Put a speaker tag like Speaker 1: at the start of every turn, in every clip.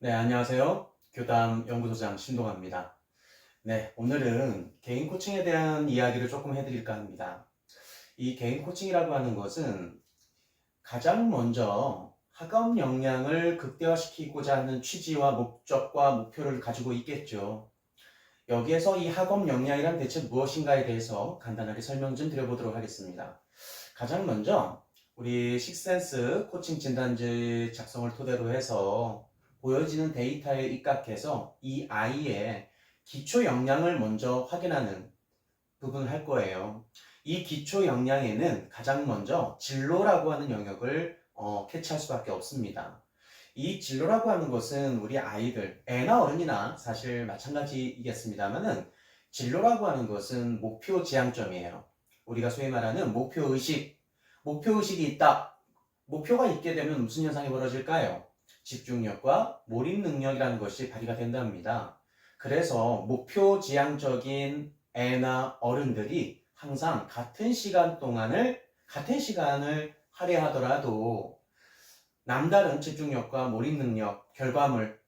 Speaker 1: 네, 안녕하세요. 교담 연구소장 신동아입니다. 네, 오늘은 개인 코칭에 대한 이야기를 조금 해드릴까 합니다. 이 개인 코칭이라고 하는 것은 가장 먼저 학업 역량을 극대화시키고자 하는 취지와 목적과 목표를 가지고 있겠죠. 여기에서 이 학업 역량이란 대체 무엇인가에 대해서 간단하게 설명 좀 드려보도록 하겠습니다. 가장 먼저 우리 식센스 코칭 진단지 작성을 토대로 해서 보여지는 데이터에 입각해서 이 아이의 기초 역량을 먼저 확인하는 부분을 할 거예요. 이 기초 역량에는 가장 먼저 진로라고 하는 영역을 캐치할 수밖에 없습니다. 이 진로라고 하는 것은 우리 아이들, 애나 어른이나 사실 마찬가지이겠습니다만은 진로라고 하는 것은 목표 지향점이에요. 우리가 소위 말하는 목표의식이 있다. 목표가 있게 되면 무슨 현상이 벌어질까요? 집중력과 몰입 능력이라는 것이 발휘가 된답니다. 그래서 목표 지향적인 애나 어른들이 항상 같은 시간을 할애하더라도 남다른 집중력과 몰입 능력, 결과물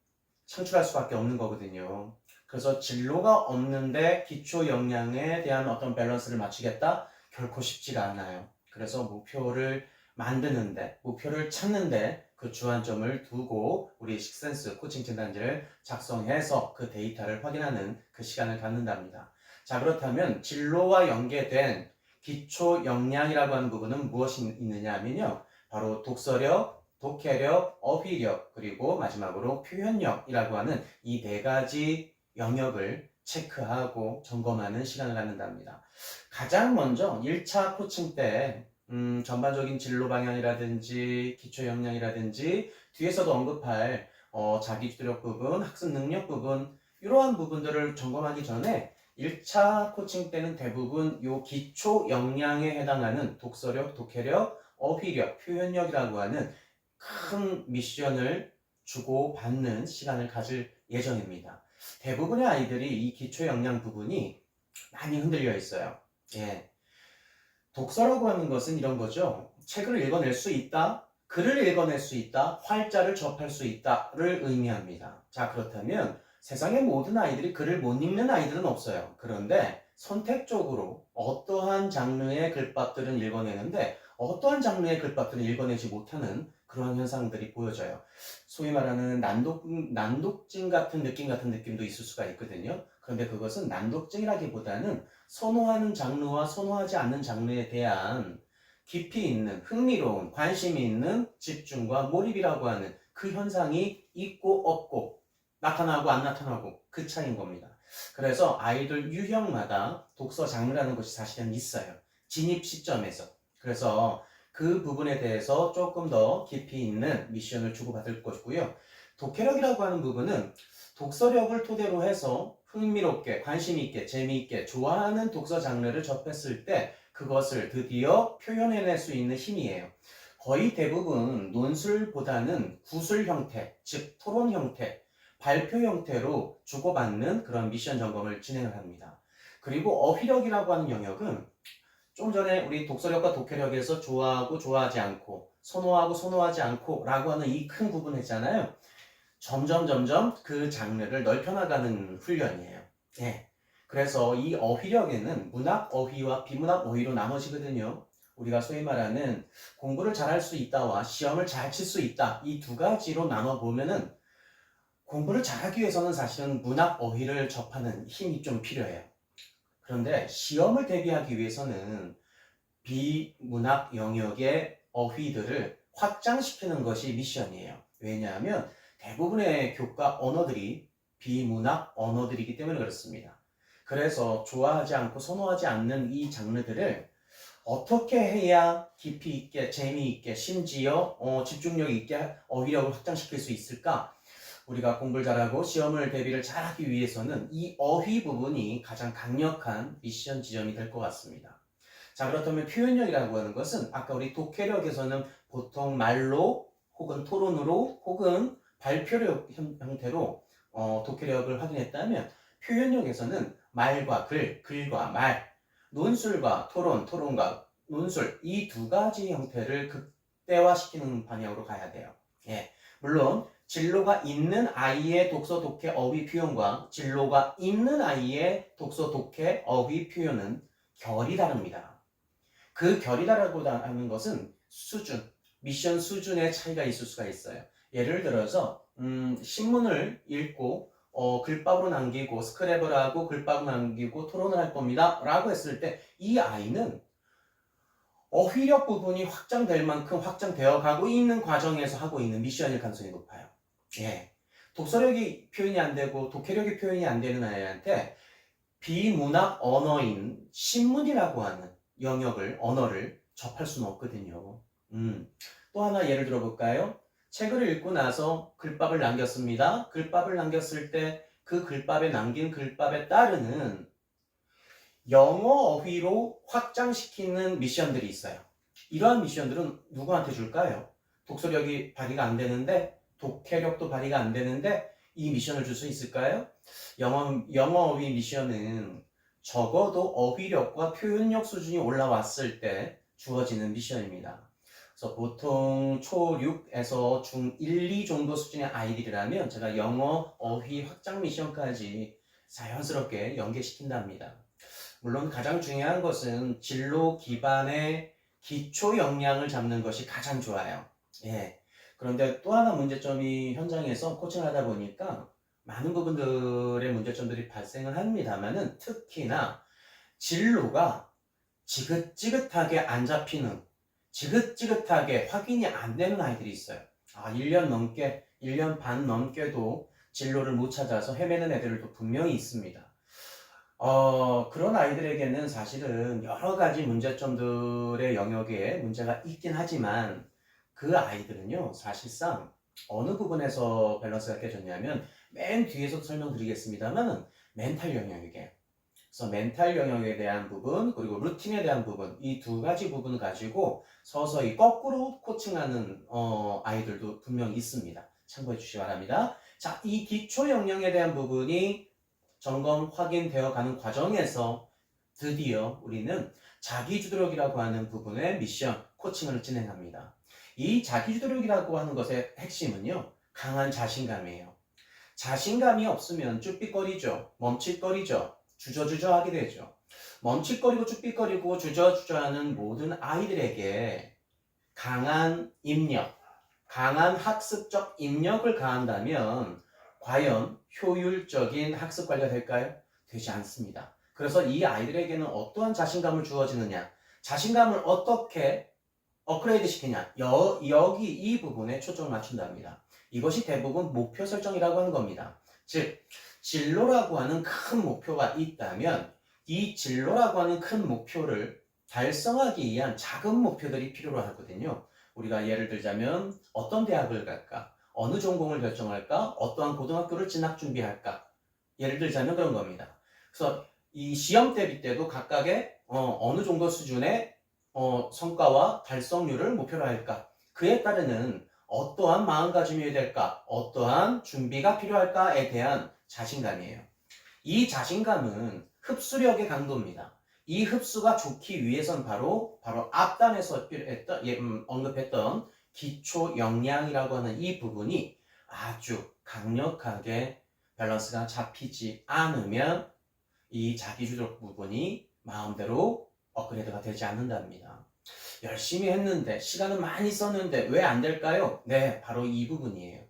Speaker 1: 창출할 수밖에 없는 거거든요. 그래서 진로가 없는데 기초 역량에 대한 어떤 밸런스를 맞추겠다? 결코 쉽지가 않아요. 그래서 목표를 만드는데, 목표를 찾는데 그 주안점을 두고 우리 식센스 코칭 진단지를 작성해서 그 데이터를 확인하는 그 시간을 갖는답니다. 자, 그렇다면 진로와 연계된 기초 역량이라고 하는 부분은 무엇이 있느냐 하면요. 바로 독서력, 독해력, 어휘력, 그리고 마지막으로 표현력이라고 하는 이 네 가지 영역을 체크하고 점검하는 시간을 갖는답니다. 가장 먼저 1차 코칭 때 전반적인 진로 방향이라든지 기초 역량이라든지 뒤에서도 언급할 자기주도력 부분, 학습 능력 부분 이러한 부분들을 점검하기 전에 1차 코칭 때는 대부분 요 기초 역량에 해당하는 독서력, 독해력, 어휘력, 표현력이라고 하는 큰 미션을 주고받는 시간을 가질 예정입니다. 대부분의 아이들이 이 기초 역량 부분이 많이 흔들려 있어요. 예. 독서라고 하는 것은 이런 거죠. 책을 읽어낼 수 있다, 글을 읽어낼 수 있다, 활자를 접할 수 있다를 의미합니다. 자, 그렇다면 세상의 모든 아이들이 글을 못 읽는 아이들은 없어요. 그런데 선택적으로 어떠한 장르의 글밥들은 읽어내는데 어떠한 장르의 글밥들은 읽어내지 못하는 그러한 현상들이 보여져요. 소위 말하는 난독증 같은 느낌도 있을 수가 있거든요. 그런데 그것은 난독증이라기보다는 선호하는 장르와 선호하지 않는 장르에 대한 깊이 있는 흥미로운 관심이 있는 집중과 몰입이라고 하는 그 현상이 있고 없고 나타나고 안 나타나고 그 차이인 겁니다. 그래서 아이들 유형마다 독서 장르라는 것이 사실은 있어요. 진입 시점에서. 그래서 그 부분에 대해서 조금 더 깊이 있는 미션을 주고받을 것이고요. 독해력이라고 하는 부분은 독서력을 토대로 해서 흥미롭게, 관심있게, 재미있게 좋아하는 독서 장르를 접했을 때 그것을 드디어 표현해낼 수 있는 힘이에요. 거의 대부분 논술보다는 구술 형태, 즉 토론 형태, 발표 형태로 주고받는 그런 미션 점검을 진행을 합니다. 그리고 어휘력이라고 하는 영역은 좀 전에 우리 독서력과 독해력에서 좋아하고 좋아하지 않고 선호하고 선호하지 않고 라고 하는 이 큰 구분 했잖아요. 점점 그 장르를 넓혀나가는 훈련이에요. 예. 그래서 이 어휘력에는 문학 어휘와 비문학 어휘로 나눠지거든요. 우리가 소위 말하는 공부를 잘할 수 있다와 시험을 잘 칠 수 있다. 이 두 가지로 나눠보면은 공부를 잘하기 위해서는 사실은 문학 어휘를 접하는 힘이 좀 필요해요. 그런데 시험을 대비하기 위해서는 비문학 영역의 어휘들을 확장시키는 것이 미션이에요. 왜냐하면 대부분의 교과 언어들이 비문학 언어들이기 때문에 그렇습니다. 그래서 좋아하지 않고 선호하지 않는 이 장르들을 어떻게 해야 깊이 있게, 재미있게, 심지어 집중력 있게 어휘력을 확장시킬 수 있을까? 우리가 공부를 잘하고 시험을 대비를 잘하기 위해서는 이 어휘 부분이 가장 강력한 미션 지점이 될 것 같습니다. 자, 그렇다면 표현력이라고 하는 것은 아까 우리 독해력에서는 보통 말로 혹은 토론으로 혹은 발표력 형태로 독해력을 확인했다면 표현력에서는 말과 글, 글과 말, 논술과 토론, 토론과 논술 이 두 가지 형태를 극대화시키는 방향으로 가야 돼요. 예, 물론 진로가 있는 아이의 독서, 독해, 어휘 표현과 진로가 있는 아이의 독서, 독해, 어휘 표현은 결이 다릅니다. 그 결이 다르고 하는 것은 수준, 미션 수준의 차이가 있을 수가 있어요. 예를 들어서 신문을 읽고 글밥으로 남기고 스크랩을 하고 글밥을 남기고 토론을 할 겁니다 라고 했을 때 이 아이는 어휘력 부분이 확장될 만큼 확장되어 가고 있는 과정에서 하고 있는 미션일 가능성이 높아요. 예. 독서력이 표현이 안 되고 독해력이 표현이 안 되는 아이한테 비문학 언어인 신문이라고 하는 영역을, 언어를 접할 수는 없거든요. 또 하나 예를 들어볼까요? 책을 읽고 나서 글밥을 남겼습니다. 글밥을 남겼을 때 그 글밥에 남긴 글밥에 따르는 영어 어휘로 확장시키는 미션들이 있어요. 이러한 미션들은 누구한테 줄까요? 독서력이 발휘가 안 되는데, 독해력도 발휘가 안 되는데 이 미션을 줄 수 있을까요? 영어 어휘 미션은 적어도 어휘력과 표현력 수준이 올라왔을 때 주어지는 미션입니다. 그래서 보통 초6에서 중1, 2 정도 수준의 아이들이라면 제가 영어 어휘 확장 미션까지 자연스럽게 연계시킨답니다. 물론 가장 중요한 것은 진로 기반의 기초 역량을 잡는 것이 가장 좋아요. 예. 그런데 또 하나 문제점이 현장에서 코칭을 하다 보니까 많은 부분들의 문제점들이 발생을 합니다만은 특히나 진로가 지긋지긋하게 안 잡히는, 지긋지긋하게 확인이 안 되는 아이들이 있어요. 1년 반 넘게도 진로를 못 찾아서 헤매는 애들도 분명히 있습니다. 그런 아이들에게는 사실은 여러 가지 문제점들의 영역에 문제가 있긴 하지만 그 아이들은요, 사실상 어느 부분에서 밸런스가 깨졌냐면 맨 뒤에서 설명드리겠습니다만 멘탈 영역이에요. 그래서 멘탈 영역에 대한 부분 그리고 루틴에 대한 부분 이 두 가지 부분을 가지고 서서히 거꾸로 코칭하는 아이들도 분명히 있습니다. 참고해 주시기 바랍니다. 자, 이 기초 역량에 대한 부분이 점검 확인되어 가는 과정에서 드디어 우리는 자기주도력이라고 하는 부분의 미션 코칭을 진행합니다. 이 자기주도력이라고 하는 것의 핵심은요, 강한 자신감이에요. 자신감이 없으면 쭈삣거리죠. 멈칫거리죠. 주저주저하게 되죠. 멈칫거리고 쭈삣거리고 주저주저하는 모든 아이들에게 강한 입력, 강한 학습적 입력을 가한다면 과연 효율적인 학습 관리가 될까요? 되지 않습니다. 그래서 이 아이들에게는 어떠한 자신감을 주어지느냐, 자신감을 어떻게 업그레이드 시키냐, 여기 이 부분에 초점을 맞춘답니다. 이것이 대부분 목표 설정이라고 하는 겁니다. 즉, 진로라고 하는 큰 목표가 있다면 이 진로라고 하는 큰 목표를 달성하기 위한 작은 목표들이 필요로 하거든요. 우리가 예를 들자면 어떤 대학을 갈까? 어느 전공을 결정할까? 어떠한 고등학교를 진학 준비할까? 예를 들자면 그런 겁니다. 그래서 이 시험 대비 때도 각각의 어느 정도 수준의 성과와 달성률을 목표로 할까? 그에 따르는 어떠한 마음가짐이 될까? 어떠한 준비가 필요할까에 대한 자신감이에요. 이 자신감은 흡수력의 강도입니다. 이 흡수가 좋기 위해선 바로 앞단에서 언급했던 기초 역량이라고 하는 이 부분이 아주 강력하게 밸런스가 잡히지 않으면 이 자기주도 부분이 마음대로 업그레이드가 되지 않는답니다. 열심히 했는데 시간은 많이 썼는데 왜 안 될까요? 네, 바로 이 부분이에요.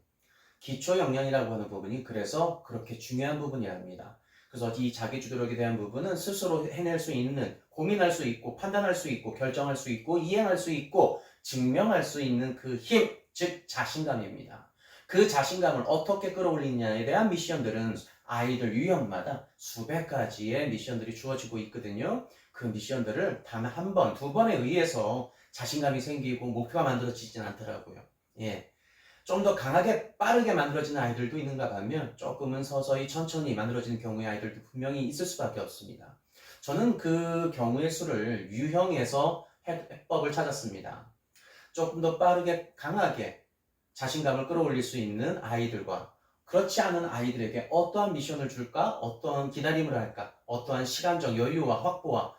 Speaker 1: 기초 역량이라고 하는 부분이 그래서 그렇게 중요한 부분이랍니다. 그래서 이 자기주도력에 대한 부분은 스스로 해낼 수 있는, 고민할 수 있고 판단할 수 있고 결정할 수 있고 이행할 수 있고 증명할 수 있는 그 힘, 즉 자신감입니다. 그 자신감을 어떻게 끌어올리느냐에 대한 미션들은 아이들 유형마다 수백 가지의 미션들이 주어지고 있거든요. 그 미션들을 단 한 번, 두 번에 의해서 자신감이 생기고 목표가 만들어지진 않더라고요. 예. 좀 더 강하게 빠르게 만들어지는 아이들도 있는가 하면 조금은 서서히 천천히 만들어지는 경우의 아이들도 분명히 있을 수밖에 없습니다. 저는 그 경우의 수를 유형에서 해법을 찾았습니다. 조금 더 빠르게 강하게 자신감을 끌어올릴 수 있는 아이들과 그렇지 않은 아이들에게 어떠한 미션을 줄까? 어떠한 기다림을 할까? 어떠한 시간적 여유와 확보와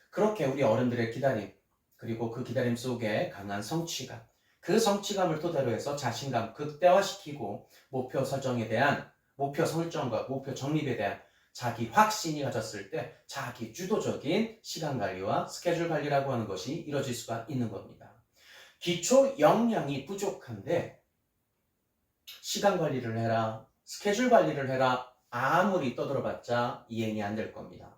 Speaker 1: 그렇게 우리 어른들의 기다림 그리고 그 기다림 속에 강한 성취감 그 성취감을 토대로 해서 자신감 극대화시키고 목표 설정에 대한 목표 설정과 목표 정립에 대한 자기 확신이 가졌을 때 자기 주도적인 시간 관리와 스케줄 관리라고 하는 것이 이루어질 수가 있는 겁니다. 기초 역량이 부족한데 시간 관리를 해라, 스케줄 관리를 해라 아무리 떠들어봤자 이행이 안 될 겁니다.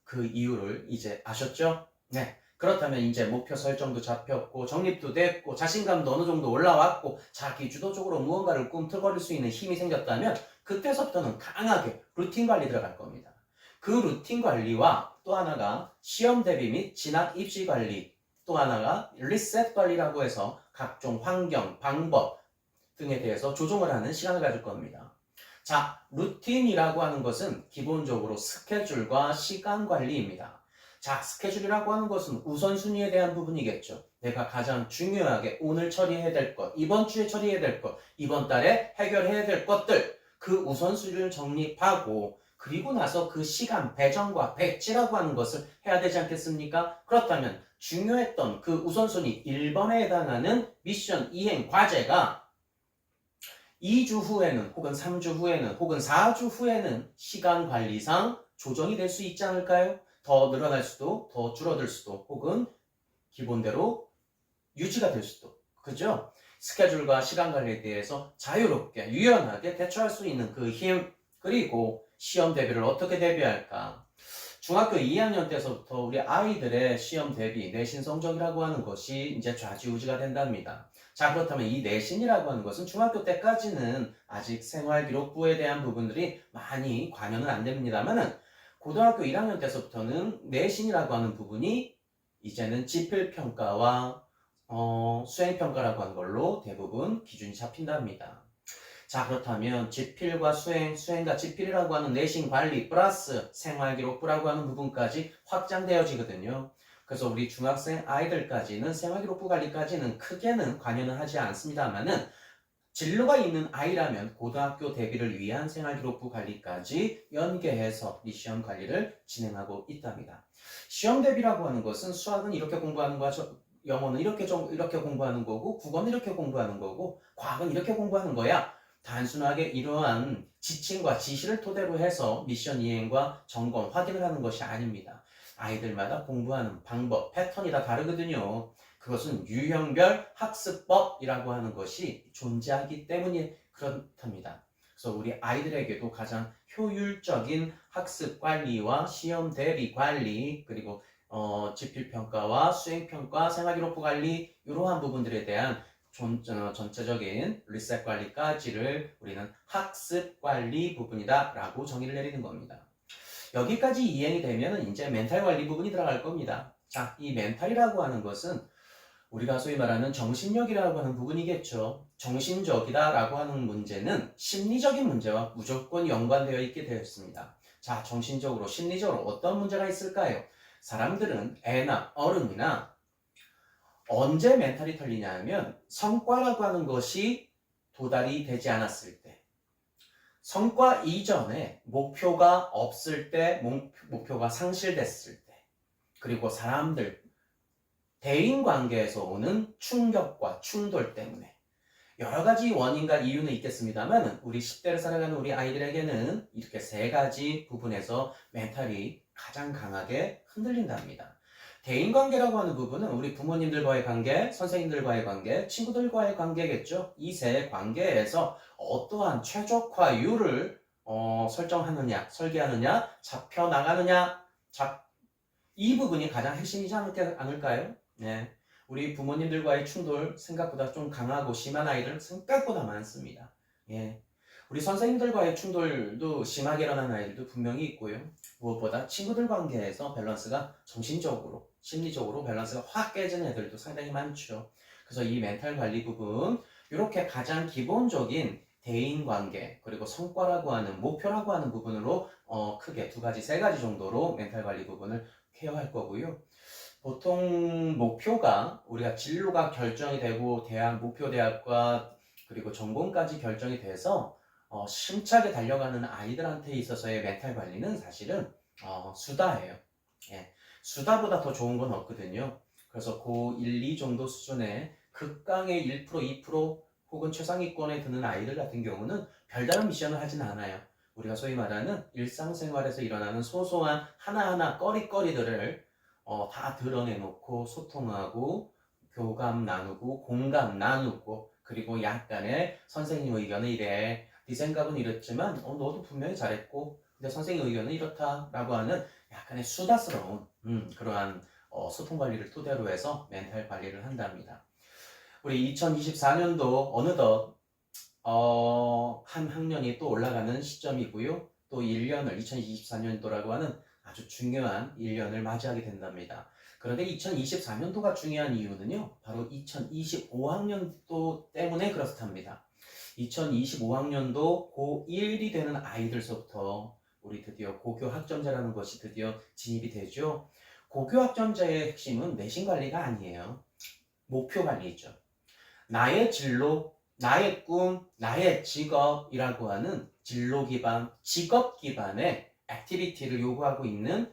Speaker 1: 그 이유를 이제 아셨죠? 네. 그렇다면 이제 목표 설정도 잡혔고 정립도 됐고 자신감도 어느 정도 올라왔고 자기 주도적으로 무언가를 꿈틀거릴 수 있는 힘이 생겼다면 그때서부터는 강하게 루틴 관리 들어갈 겁니다. 그 루틴 관리와 또 하나가 시험 대비 및 진학 입시 관리, 또 하나가 리셋 관리라고 해서 각종 환경, 방법 등에 대해서 조정을 하는 시간을 가질 겁니다. 자, 루틴이라고 하는 것은 기본적으로 스케줄과 시간 관리입니다. 자, 스케줄이라고 하는 것은 우선순위에 대한 부분이겠죠. 내가 가장 중요하게 오늘 처리해야 될 것, 이번 주에 처리해야 될 것, 이번 달에 해결해야 될 것들, 그 우선순위를 정립하고 그리고 나서 그 시간 배정과 배치라고 하는 것을 해야 되지 않겠습니까? 그렇다면 중요했던 그 우선순위 1번에 해당하는 미션 이행 과제가 2주 후에는 혹은 3주 후에는 혹은 4주 후에는 시간 관리상 조정이 될 수 있지 않을까요? 더 늘어날 수도 더 줄어들 수도 혹은 기본대로 유지가 될 수도 그죠? 스케줄과 시간 관리에 대해서 자유롭게 유연하게 대처할 수 있는 그 힘 그리고 시험 대비를 어떻게 대비할까? 중학교 2학년 때서부터 우리 아이들의 시험 대비 내신 성적이라고 하는 것이 이제 좌지우지가 된답니다. 자, 그렇다면 이 내신이라고 하는 것은 중학교 때까지는 아직 생활기록부에 대한 부분들이 많이 관여는 안 됩니다만은 고등학교 1학년 때서부터는 내신이라고 하는 부분이 이제는 지필평가와 수행평가라고 하는 걸로 대부분 기준이 잡힌답니다. 자, 그렇다면 지필과 수행과 지필이라고 하는 내신 관리 플러스 생활기록부라고 하는 부분까지 확장되어지거든요. 그래서 우리 중학생 아이들까지는 생활기록부 관리까지는 크게는 관여는 하지 않습니다만은 진로가 있는 아이라면 고등학교 대비를 위한 생활기록부 관리까지 연계해서 이 시험 관리를 진행하고 있답니다. 시험 대비라고 하는 것은 수학은 이렇게 공부하는 거죠. 영어는 이렇게 공부하는 거고 국어는 이렇게 공부하는 거고 과학은 이렇게 공부하는 거야. 단순하게 이러한 지침과 지시를 토대로 해서 미션 이행과 점검, 확인을 하는 것이 아닙니다. 아이들마다 공부하는 방법, 패턴이 다 다르거든요. 그것은 유형별 학습법이라고 하는 것이 존재하기 때문에 그렇답니다. 그래서 우리 아이들에게도 가장 효율적인 학습 관리와 시험 대비 관리 그리고 지필평가와 수행평가, 생활기록부 관리 이러한 부분들에 대한 전체적인 리셋 관리까지를 우리는 학습 관리 부분이다 라고 정의를 내리는 겁니다. 여기까지 이행이 되면 이제 멘탈 관리 부분이 들어갈 겁니다. 자, 이 멘탈이라고 하는 것은 우리가 소위 말하는 정신력이라고 하는 부분이겠죠. 정신적이다 라고 하는 문제는 심리적인 문제와 무조건 연관되어 있게 되었습니다. 자, 정신적으로, 심리적으로 어떤 문제가 있을까요? 사람들은 애나 어른이나 언제 멘탈이 털리냐 하면 성과라고 하는 것이 도달이 되지 않았을 때, 성과 이전에 목표가 없을 때, 목표가 상실됐을 때, 그리고 사람들, 대인관계에서 오는 충격과 충돌 때문에 여러 가지 원인과 이유는 있겠습니다만 우리 10대를 살아가는 우리 아이들에게는 이렇게 세 가지 부분에서 멘탈이 가장 강하게 흔들린답니다. 대인관계라고 하는 부분은 우리 부모님들과의 관계, 선생님들과의 관계, 친구들과의 관계겠죠. 이 세 관계에서 어떠한 최적화율을 설정하느냐, 설계하느냐, 잡혀나가느냐, 이 부분이 가장 핵심이지 않을까요? 네. 우리 부모님들과의 충돌 생각보다 좀 강하고 심한 아이들은 생각보다 많습니다. 예. 우리 선생님들과의 충돌도 심하게 일어나는 아이들도 분명히 있고요. 무엇보다 친구들 관계에서 밸런스가 정신적으로, 심리적으로 밸런스가 확 깨지는 애들도 상당히 많죠. 그래서 이 멘탈 관리 부분, 이렇게 가장 기본적인 대인관계, 그리고 성과라고 하는, 목표라고 하는 부분으로 크게 두 가지, 세 가지 정도로 멘탈 관리 부분을 케어할 거고요. 보통 목표가 우리가 진로가 결정이 되고 목표 대학과 그리고 전공까지 결정이 돼서 심차게 달려가는 아이들한테 있어서의 멘탈 관리는 사실은 수다예요. 예. 수다보다 더 좋은 건 없거든요. 그래서 고1, 2 정도 수준의 극강의 1%, 2% 혹은 최상위권에 드는 아이들 같은 경우는 별다른 미션을 하진 않아요. 우리가 소위 말하는 일상생활에서 일어나는 소소한 하나하나 꺼리꺼리들을 다 드러내놓고 소통하고 교감 나누고 공감 나누고 그리고 약간의 선생님 의견은 이래 네 생각은 이랬지만 너도 분명히 잘했고 근데 선생님 의견은 이렇다라고 하는 약간의 수다스러운 그러한 소통 관리를 토대로 해서 멘탈 관리를 한답니다. 우리 2024년도 어느덧 한 학년이 또 올라가는 시점이고요. 또 1년을 2024년도라고 하는 아주 중요한 1년을 맞이하게 된답니다. 그런데 2024년도가 중요한 이유는요. 바로 2025학년도 때문에 그렇답니다. 2025학년도 고1이 되는 아이들서부터 우리 드디어 고교 학점제라는 것이 드디어 진입이 되죠. 고교 학점제의 핵심은 내신 관리가 아니에요. 목표 관리죠. 나의 진로, 나의 꿈, 나의 직업이라고 하는 진로 기반, 직업 기반의 액티비티를 요구하고 있는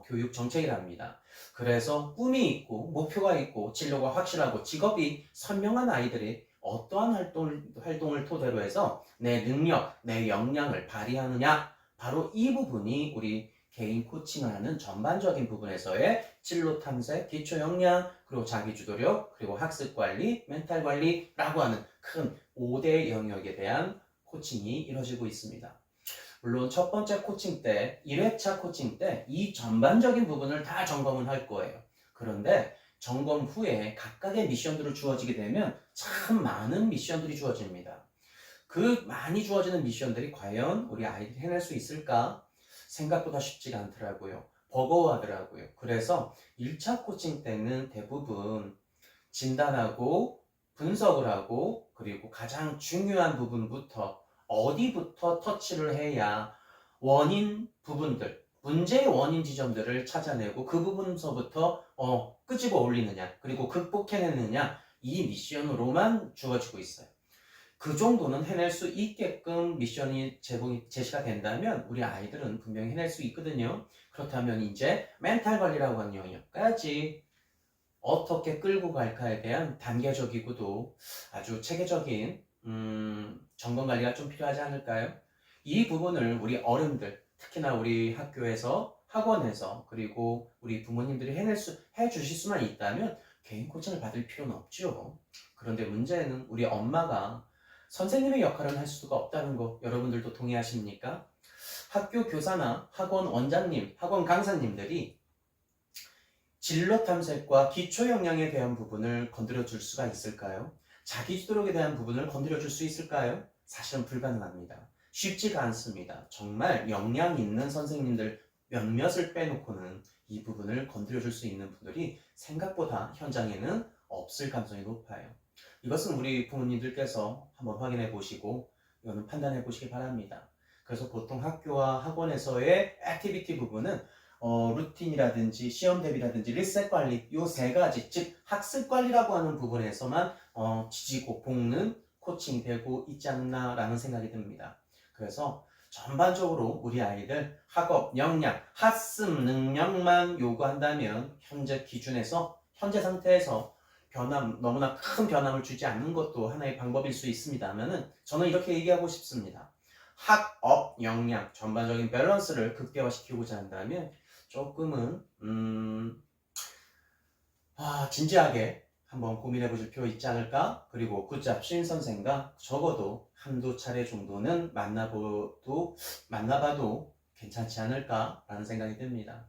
Speaker 1: 교육 정책이랍니다. 그래서 꿈이 있고 목표가 있고 진로가 확실하고 직업이 선명한 아이들이 어떠한 활동을 토대로 해서 내 능력, 내 역량을 발휘하느냐 바로 이 부분이 우리 개인 코칭을 하는 전반적인 부분에서의 진로 탐색, 기초 역량, 그리고 자기 주도력, 그리고 학습 관리, 멘탈 관리라고 하는 큰 5대 영역에 대한 코칭이 이루어지고 있습니다. 물론 첫 번째 코칭 때, 1회차 코칭 때 이 전반적인 부분을 다 점검을 할 거예요. 그런데 점검 후에 각각의 미션들을 주어지게 되면 참 많은 미션들이 주어집니다. 그 많이 주어지는 미션들이 과연 우리 아이들이 해낼 수 있을까? 생각보다 쉽지가 않더라고요. 버거워하더라고요. 그래서 1차 코칭 때는 대부분 진단하고 분석을 하고 그리고 가장 중요한 부분부터 어디부터 터치를 해야 원인 부분들, 문제의 원인 지점들을 찾아내고 그 부분서부터 끄집어 올리느냐 그리고 극복해내느냐 이 미션으로만 주어지고 있어요. 그 정도는 해낼 수 있게끔 미션이 제시가 된다면 우리 아이들은 분명히 해낼 수 있거든요. 그렇다면 이제 멘탈 관리라고 하는 영역까지 어떻게 끌고 갈까에 대한 단계적이고도 아주 체계적인 점검 관리가 좀 필요하지 않을까요? 이 부분을 우리 어른들, 특히나 우리 학교에서, 학원에서, 그리고 우리 부모님들이 해주실 수만 있다면 개인 코칭을 받을 필요는 없죠. 그런데 문제는 우리 엄마가 선생님의 역할을 할 수가 없다는 거 여러분들도 동의하십니까? 학교 교사나 학원 원장님, 학원 강사님들이 진로 탐색과 기초 역량에 대한 부분을 건드려 줄 수가 있을까요? 자기 주도력에 대한 부분을 건드려 줄 수 있을까요? 사실은 불가능합니다. 쉽지가 않습니다. 정말 역량 있는 선생님들 몇몇을 빼놓고는 이 부분을 건드려 줄 수 있는 분들이 생각보다 현장에는 없을 가능성이 높아요. 이것은 우리 부모님들께서 한번 확인해 보시고 이거는 판단해 보시기 바랍니다. 그래서 보통 학교와 학원에서의 액티비티 부분은 루틴이라든지 시험 대비라든지 리셋 관리 요 세 가지 즉 학습 관리라고 하는 부분에서만 지지고 볶는 코칭이 되고 있지 않나라는 생각이 듭니다. 그래서 전반적으로 우리 아이들 학업, 역량, 학습 능력만 요구한다면 현재 기준에서 현재 상태에서 너무나 큰 변함을 주지 않는 것도 하나의 방법일 수 있습니다만은 저는 이렇게 얘기하고 싶습니다. 학업, 역량, 전반적인 밸런스를 극대화시키고자 한다면 조금은 진지하게 한번 고민해 보실 필요 있지 않을까? 그리고 굿잡 신 선생과 적어도 한두 차례 정도는 만나봐도 괜찮지 않을까라는 생각이 듭니다.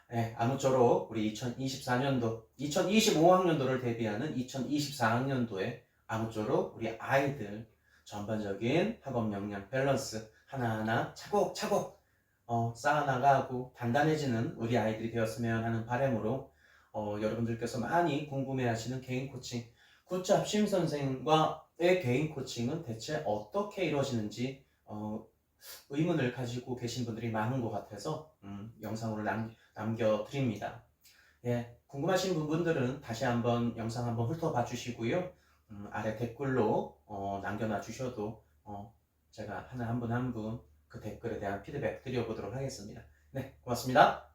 Speaker 1: 네, 아무쪼록 우리 2024년도, 2025학년도를 대비하는 2024학년도에 아무쪼록 우리 아이들 전반적인 학업 역량 밸런스 하나하나 차곡차곡 쌓아나가고 단단해지는 우리 아이들이 되었으면 하는 바람으로 여러분들께서 많이 궁금해하시는 개인 코칭 굿잡 심 선생과의 개인 코칭은 대체 어떻게 이루어지는지 의문을 가지고 계신 분들이 많은 것 같아서 영상으로 남겨드립니다. 예, 궁금하신 부분들은 다시 한번 영상 한번 훑어봐 주시고요. 아래 댓글로 남겨놔 주셔도 제가 한 분 한 분 그 댓글에 대한 피드백 드려보도록 하겠습니다. 네, 고맙습니다.